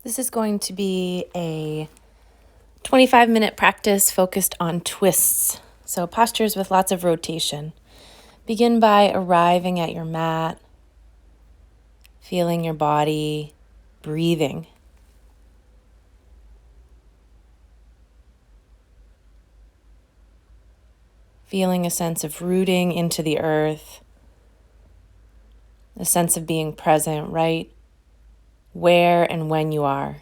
This is going to be a 25-minute practice focused on twists, so postures with lots of rotation. Begin by arriving at your mat, feeling your body, breathing. Feeling a sense of rooting into the earth, a sense of being present right where and when you are.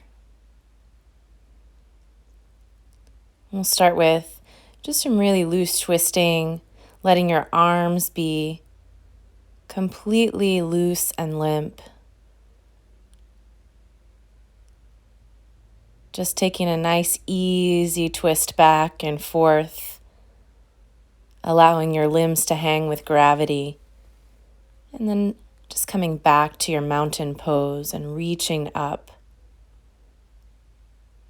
We'll start with just some really loose twisting, letting your arms be completely loose and limp. Just taking a nice, easy twist back and forth, allowing your limbs to hang with gravity. And then just coming back to your mountain pose and reaching up.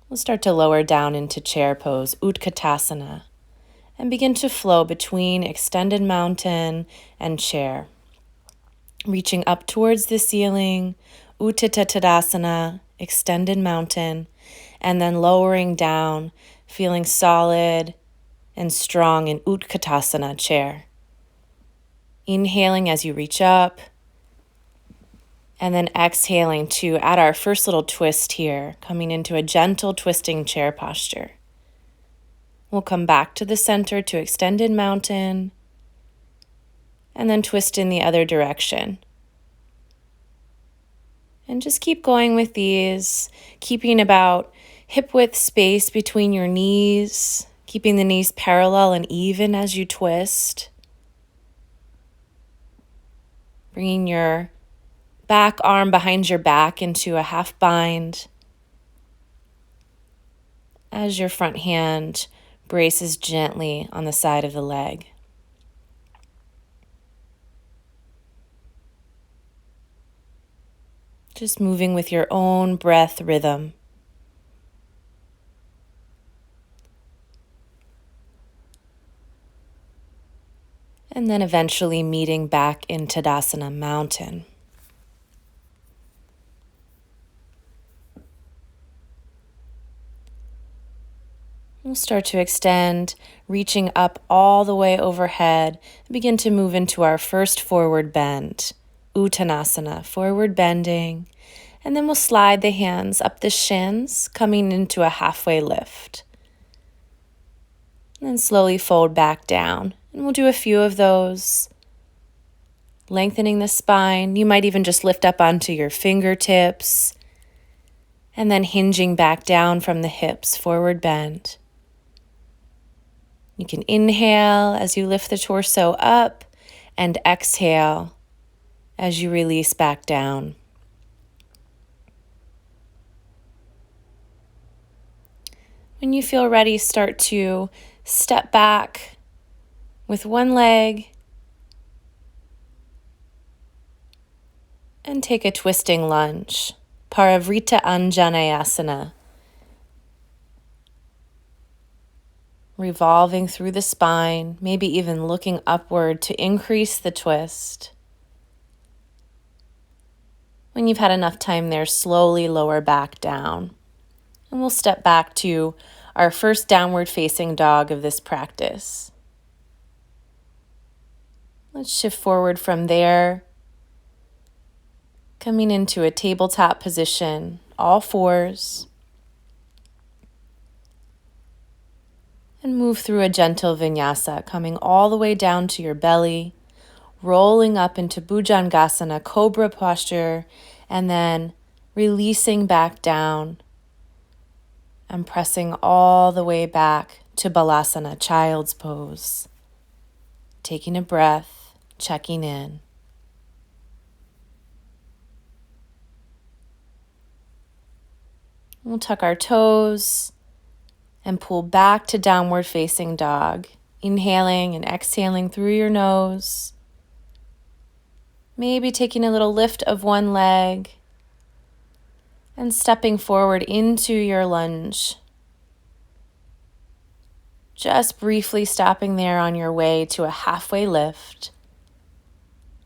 We'll start to lower down into chair pose, Utkatasana, and begin to flow between extended mountain and chair. Reaching up towards the ceiling, Utthita Tadasana, extended mountain, and then lowering down, feeling solid and strong in Utkatasana, chair. Inhaling as you reach up, and then exhaling to add our first little twist here, coming into a gentle twisting chair posture. We'll come back to the center to extended mountain, and then twist in the other direction. And just keep going with these, keeping about hip width space between your knees, keeping the knees parallel and even as you twist. Bringing your back arm behind your back into a half bind as your front hand braces gently on the side of the leg. Just moving with your own breath rhythm. And then eventually meeting back in Tadasana, mountain. We'll start to extend, reaching up all the way overhead, and begin to move into our first forward bend, Uttanasana, forward bending, and then we'll slide the hands up the shins, coming into a halfway lift. And then slowly fold back down, and we'll do a few of those, lengthening the spine. You might even just lift up onto your fingertips, and then hinging back down from the hips, forward bend. You can inhale as you lift the torso up and exhale as you release back down. When you feel ready, start to step back with one leg and take a twisting lunge, Parivrtta Anjaneyasana. Revolving through the spine, maybe even looking upward to increase the twist. When you've had enough time there, slowly lower back down. And we'll step back to our first downward facing dog of this practice. Let's shift forward from there, coming into a tabletop position, all fours. And move through a gentle vinyasa, coming all the way down to your belly, rolling up into Bhujangasana, cobra posture, and then releasing back down and pressing all the way back to Balasana, child's pose. Taking a breath, checking in. We'll tuck our toes and pull back to downward facing dog, inhaling and exhaling through your nose. Maybe taking a little lift of one leg and stepping forward into your lunge. Just briefly stopping there on your way to a halfway lift.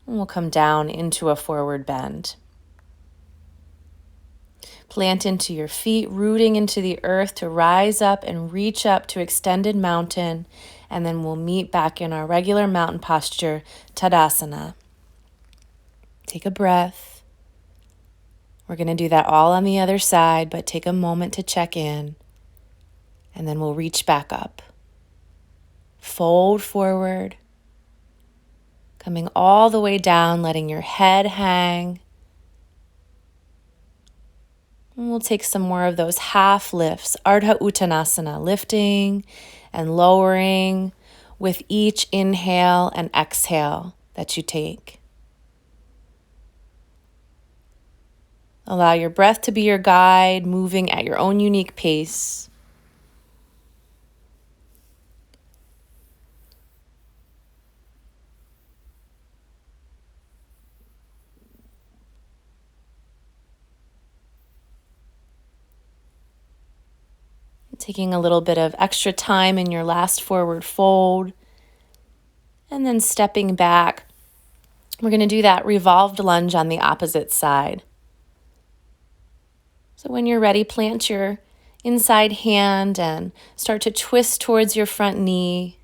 And we'll come down into a forward bend. Plant into your feet, rooting into the earth to rise up and reach up to extended mountain. And then we'll meet back in our regular mountain posture, Tadasana. Take a breath. We're going to do that all on the other side, but take a moment to check in. And then we'll reach back up. Fold forward. Coming all the way down, letting your head hang. And we'll take some more of those half lifts, Ardha Uttanasana, lifting and lowering with each inhale and exhale that you take. Allow your breath to be your guide, moving at your own unique pace. Taking a little bit of extra time in your last forward fold, and then stepping back. We're going to do that revolved lunge on the opposite side. So when you're ready, plant your inside hand and start to twist towards your front knee.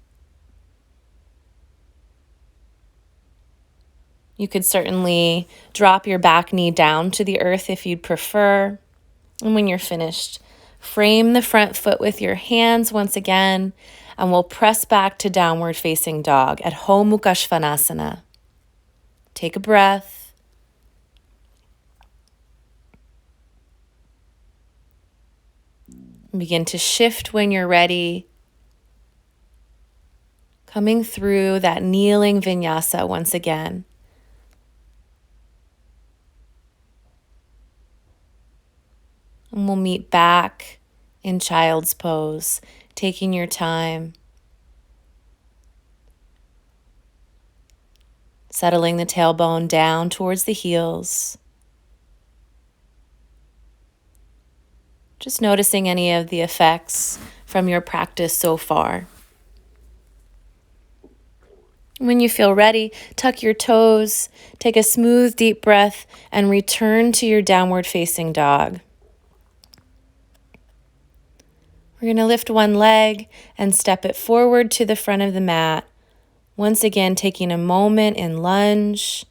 You could certainly drop your back knee down to the earth if you'd prefer. And when you're finished, frame the front foot with your hands once again, and we'll press back to downward facing dog at Adho Mukha Svanasana. Take a breath. And begin to shift when you're ready. Coming through that kneeling vinyasa once again. And we'll meet back in child's pose, taking your time. Settling the tailbone down towards the heels. Just noticing any of the effects from your practice so far. When you feel ready, tuck your toes, take a smooth, deep breath, and return to your downward facing dog. We're going to lift one leg and step it forward to the front of the mat. Once again, taking a moment in lunge,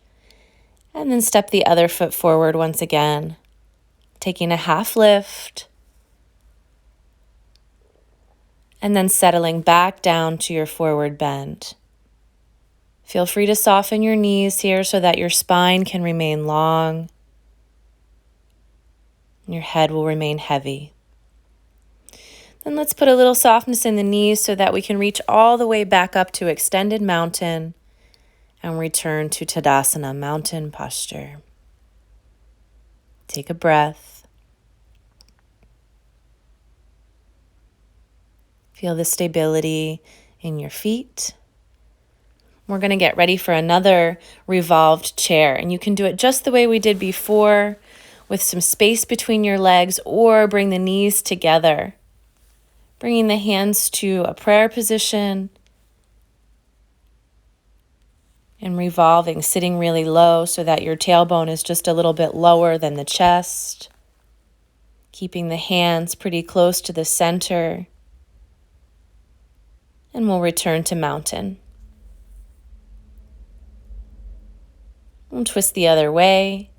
and then step the other foot forward once again, taking a half lift, and then settling back down to your forward bend. Feel free to soften your knees here so that your spine can remain long, and your head will remain heavy. Then let's put a little softness in the knees so that we can reach all the way back up to extended mountain and return to Tadasana, mountain posture. Take a breath. Feel the stability in your feet. We're going to get ready for another revolved chair, and you can do it just the way we did before, with some space between your legs, or bring the knees together. Bringing the hands to a prayer position and revolving, sitting really low so that your tailbone is just a little bit lower than the chest. Keeping the hands pretty close to the center. And we'll return to mountain. We'll twist the other way,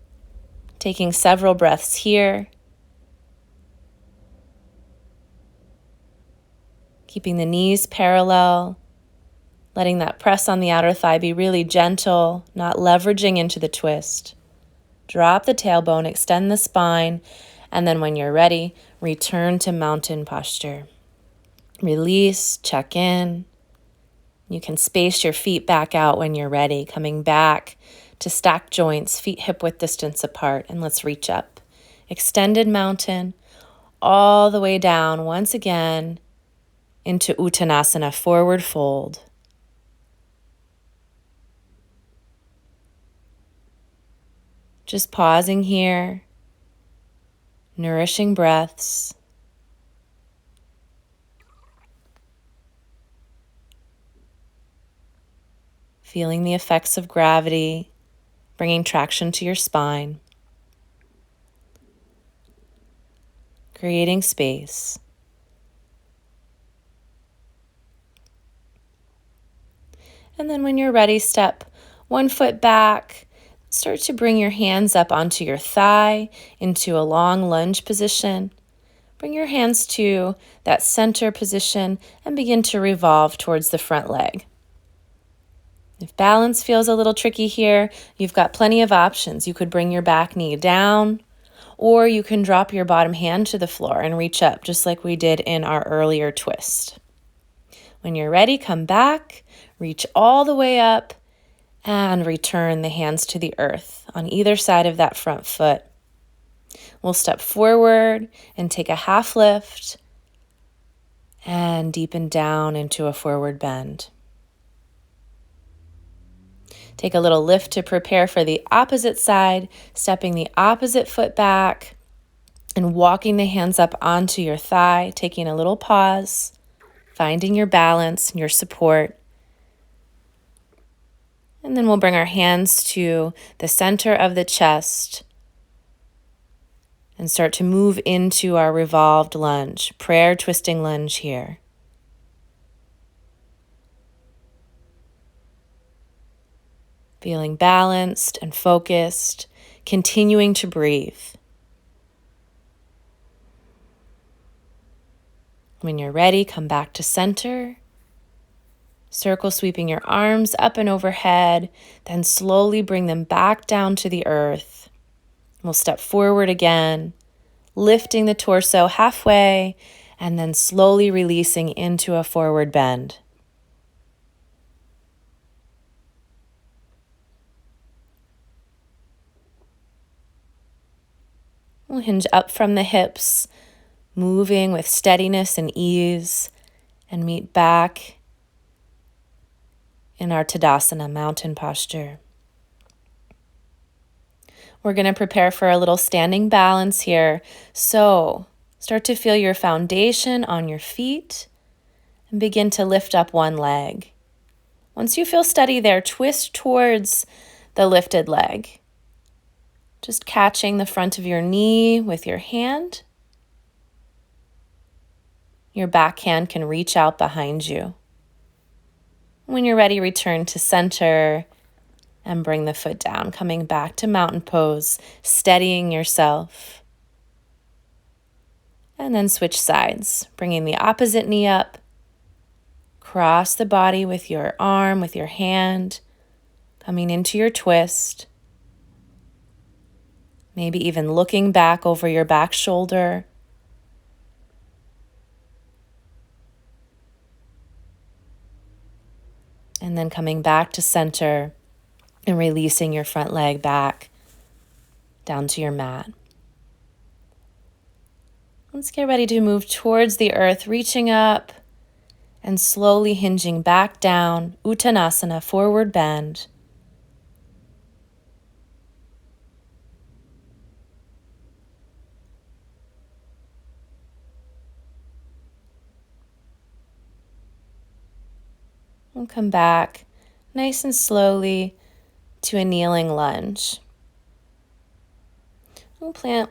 taking several breaths here. Keeping the knees parallel, letting that press on the outer thigh be really gentle, not leveraging into the twist. Drop the tailbone, extend the spine, and then when you're ready, return to mountain posture. Release, check in. You can space your feet back out when you're ready, coming back to stacked joints, feet hip-width distance apart, and let's reach up. Extended mountain, all the way down once again, into Uttanasana, forward fold. Just pausing here, nourishing breaths. Feeling the effects of gravity, bringing traction to your spine. creating space. And then when you're ready, step one foot back. Start to bring your hands up onto your thigh into a long lunge position. Bring your hands to that center position and begin to revolve towards the front leg. If balance feels a little tricky here, you've got plenty of options. You could bring your back knee down, or you can drop your bottom hand to the floor and reach up, just like we did in our earlier twist. When you're ready, come back, reach all the way up, and return the hands to the earth on either side of that front foot. We'll step forward and take a half lift and deepen down into a forward bend. Take a little lift to prepare for the opposite side, stepping the opposite foot back and walking the hands up onto your thigh, taking a little pause, finding your balance and your support. And then we'll bring our hands to the center of the chest and start to move into our revolved lunge, prayer twisting lunge here. Feeling balanced and focused, continuing to breathe. When you're ready, come back to center. Circle sweeping your arms up and overhead, then slowly bring them back down to the earth. We'll step forward again, lifting the torso halfway, and then slowly releasing into a forward bend. We'll hinge up from the hips, moving with steadiness and ease, and meet back in our Tadasana, mountain posture. We're going to prepare for a little standing balance here. So start to feel your foundation on your feet and begin to lift up one leg. Once you feel steady there, twist towards the lifted leg. Just catching the front of your knee with your hand. Your back hand can reach out behind you. When you're ready, return to center and bring the foot down, coming back to mountain pose, steadying yourself. And then switch sides, bringing the opposite knee up. Cross the body with your arm, with your hand, coming into your twist. Maybe even looking back over your back shoulder. And then coming back to center and releasing your front leg back down to your mat. Let's get ready to move towards the earth, reaching up and slowly hinging back down, Uttanasana, forward bend. We'll come back nice and slowly to a kneeling lunge. We'll plant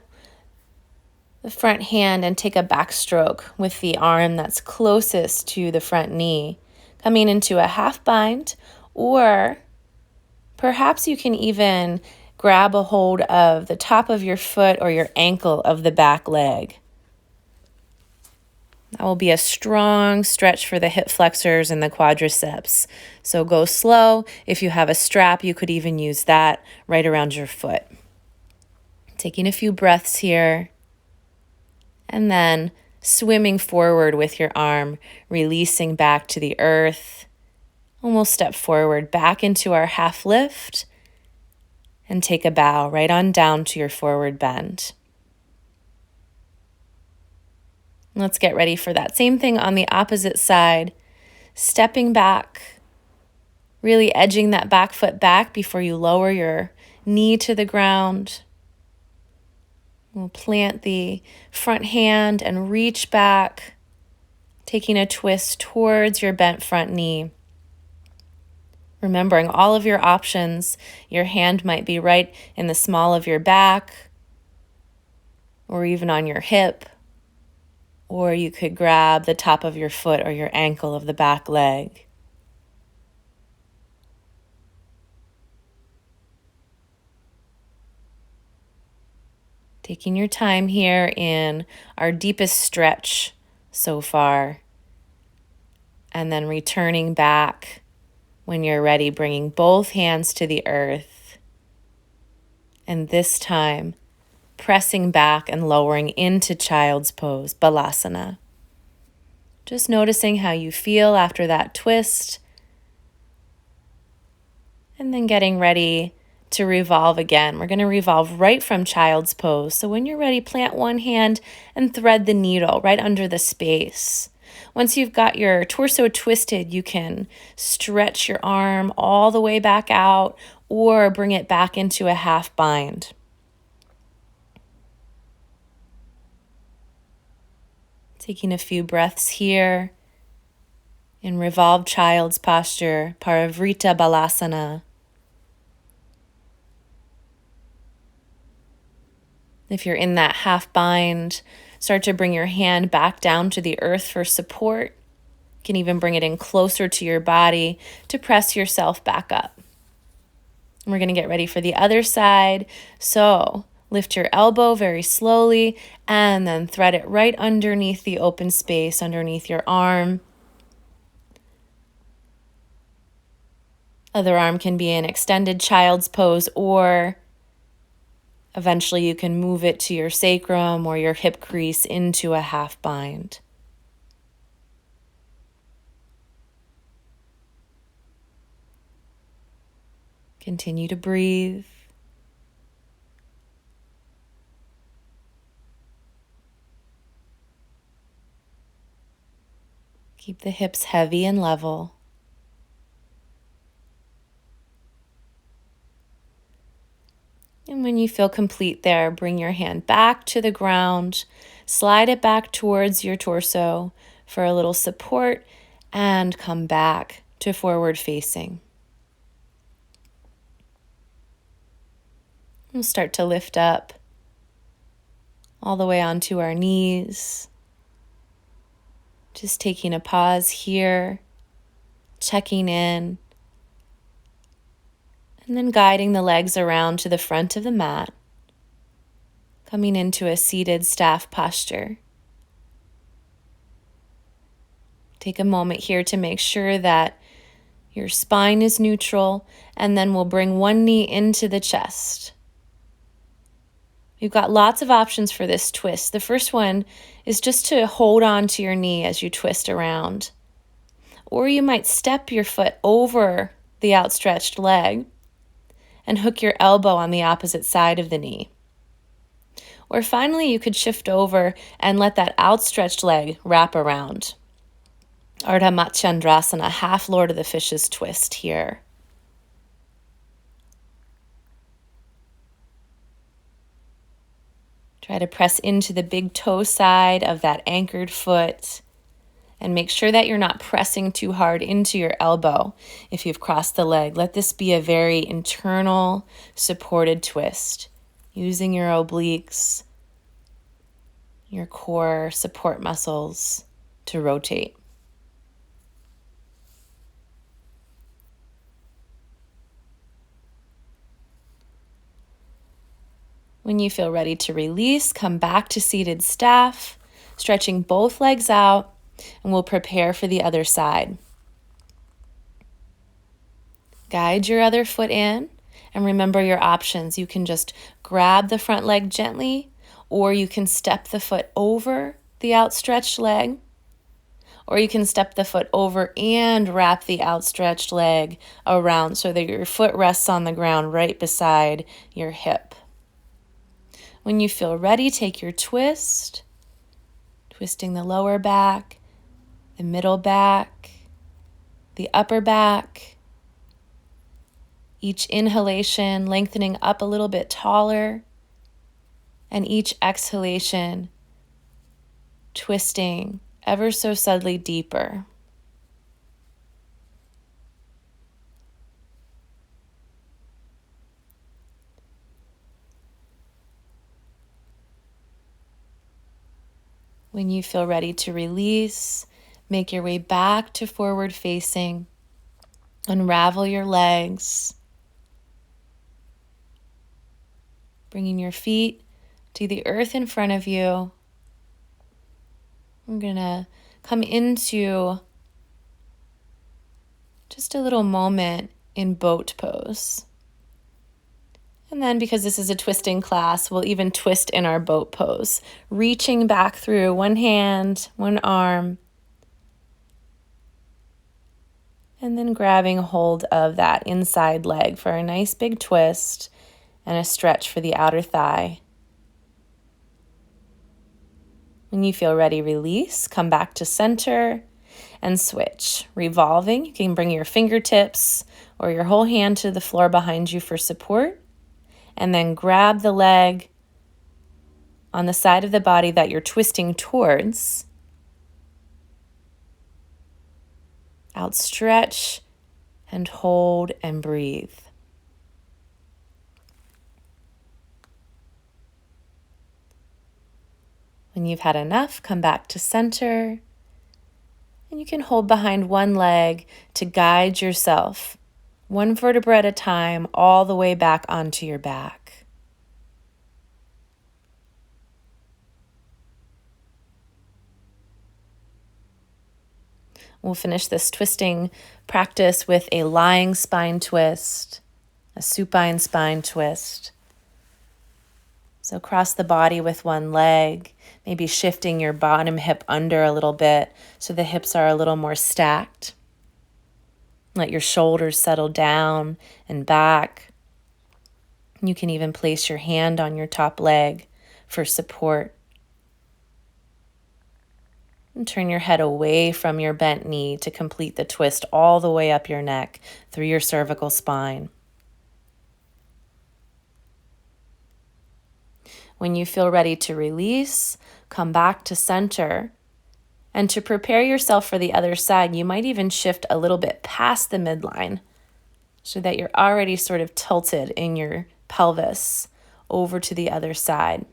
the front hand and take a backstroke with the arm that's closest to the front knee, coming into a half bind, or perhaps you can even grab a hold of the top of your foot or your ankle of the back leg. That will be a strong stretch for the hip flexors and the quadriceps. So go slow. If you have a strap, you could even use that right around your foot. Taking a few breaths here. And then swimming forward with your arm, releasing back to the earth. And we'll step forward back into our half lift and take a bow right on down to your forward bend. Let's get ready for that same thing on the opposite side. Stepping back, really edging that back foot back before you lower your knee to the ground. We'll plant the front hand and reach back, taking a twist towards your bent front knee. Remembering all of your options, your hand might be right in the small of your back or even on your hip. or you could grab the top of your foot or your ankle of the back leg. Taking your time here in our deepest stretch so far, and then returning back when you're ready, bringing both hands to the earth, and this time pressing back and lowering into child's pose, Balasana. Just noticing how you feel after that twist, and then getting ready to revolve again. We're going to revolve right from child's pose. So when you're ready, plant one hand and thread the needle right under the space. Once you've got your torso twisted, you can stretch your arm all the way back out or bring it back into a half bind. Taking a few breaths here in revolved child's posture, Parivrita Balasana. If you're in that half bind, start to bring your hand back down to the earth for support. You can even bring it in closer to your body to press yourself back up. And we're going to get ready for the other side. So lift your elbow very slowly and then thread it right underneath the open space, underneath your arm. Other arm can be in extended child's pose, or eventually you can move it to your sacrum or your hip crease into a half bind. Continue to breathe. Keep the hips heavy and level. And when you feel complete there, bring your hand back to the ground, slide it back towards your torso for a little support, and come back to forward facing. We'll start to lift up all the way onto our knees. Just taking a pause here, checking in, and then guiding the legs around to the front of the mat, coming into a seated staff posture. Take a moment here to make sure that your spine is neutral, and then we'll bring one knee into the chest. You've got lots of options for this twist. The first one is just to hold on to your knee as you twist around. Or you might step your foot over the outstretched leg and hook your elbow on the opposite side of the knee. Or finally, you could shift over and let that outstretched leg wrap around. Ardha Matsyendrasana, half Lord of the Fishes twist here. Try to press into the big toe side of that anchored foot and make sure that you're not pressing too hard into your elbow if you've crossed the leg. Let this be a very internal, supported twist, using your obliques, your core support muscles to rotate. When you feel ready to release, come back to seated staff, stretching both legs out, and we'll prepare for the other side. Guide your other foot in, and remember your options. You can just grab the front leg gently, or you can step the foot over the outstretched leg, or you can step the foot over and wrap the outstretched leg around so that your foot rests on the ground right beside your hip. When you feel ready, take your twist, twisting the lower back, the middle back, the upper back. Each inhalation lengthening up a little bit taller, and each exhalation twisting ever so subtly deeper. When you feel ready to release, make your way back to forward facing. Unravel your legs, bringing your feet to the earth in front of you. I'm going to come into just a little moment in boat pose. And then, because this is a twisting class, we'll even twist in our boat pose, reaching back through one hand, one arm, and then grabbing hold of that inside leg for a nice big twist and a stretch for the outer thigh. When you feel ready, release, come back to center and switch. Revolving, you can bring your fingertips or your whole hand to the floor behind you for support. And then grab the leg on the side of the body that you're twisting towards. Outstretch and hold and breathe. When you've had enough, come back to center. And you can hold behind one leg to guide yourself, one vertebra at a time, all the way back onto your back. We'll finish this twisting practice with a lying spine twist, a supine spine twist. So cross the body with one leg, maybe shifting your bottom hip under a little bit so the hips are a little more stacked. Let your shoulders settle down and back. You can even place your hand on your top leg for support. And turn your head away from your bent knee to complete the twist all the way up your neck through your cervical spine. When you feel ready to release, come back to center. And to prepare yourself for the other side, you might even shift a little bit past the midline so that you're already sort of tilted in your pelvis over to the other side.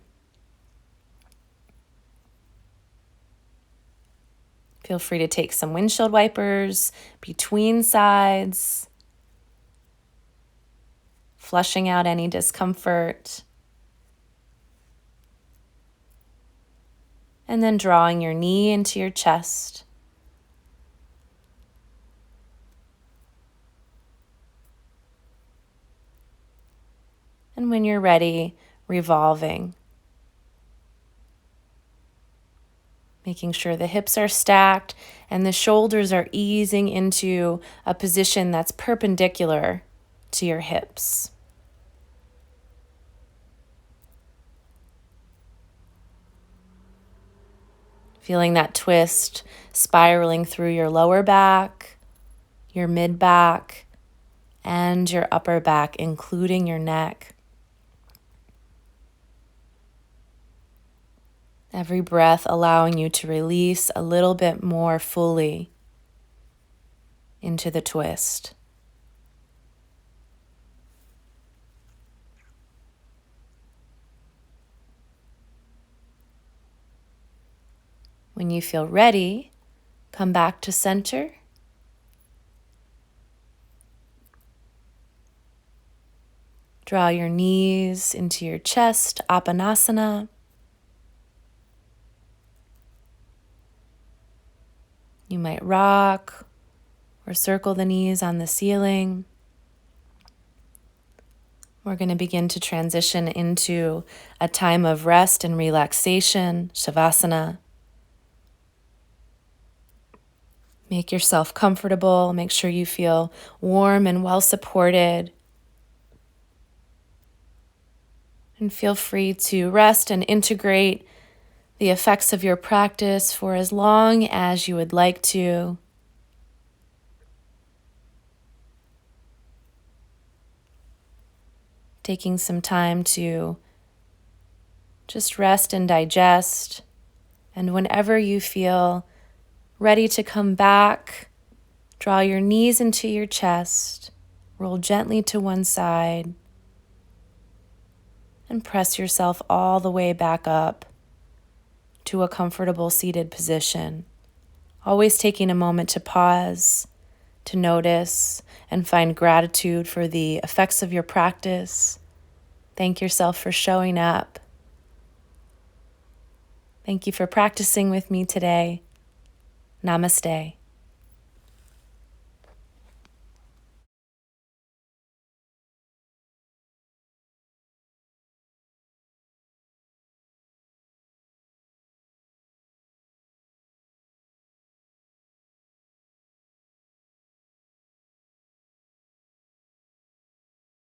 Feel free to take some windshield wipers between sides, flushing out any discomfort. And then drawing your knee into your chest. And when you're ready, revolving. Making sure the hips are stacked and the shoulders are easing into a position that's perpendicular to your hips. Feeling that twist spiraling through your lower back, your mid back, and your upper back, including your neck. Every breath allowing you to release a little bit more fully into the twist. When you feel ready, come back to center. Draw your knees into your chest, Apanasana. You might rock or circle the knees on the ceiling. We're going to begin to transition into a time of rest and relaxation, Shavasana. Make yourself comfortable. Make sure you feel warm and well supported. And feel free to rest and integrate the effects of your practice for as long as you would like to. Taking some time to just rest and digest. And whenever you feel ready to come back, draw your knees into your chest, roll gently to one side, and press yourself all the way back up to a comfortable seated position, always taking a moment to pause, to notice, and find gratitude for the effects of your practice. Thank yourself for showing up. Thank you for practicing with me today. Namaste.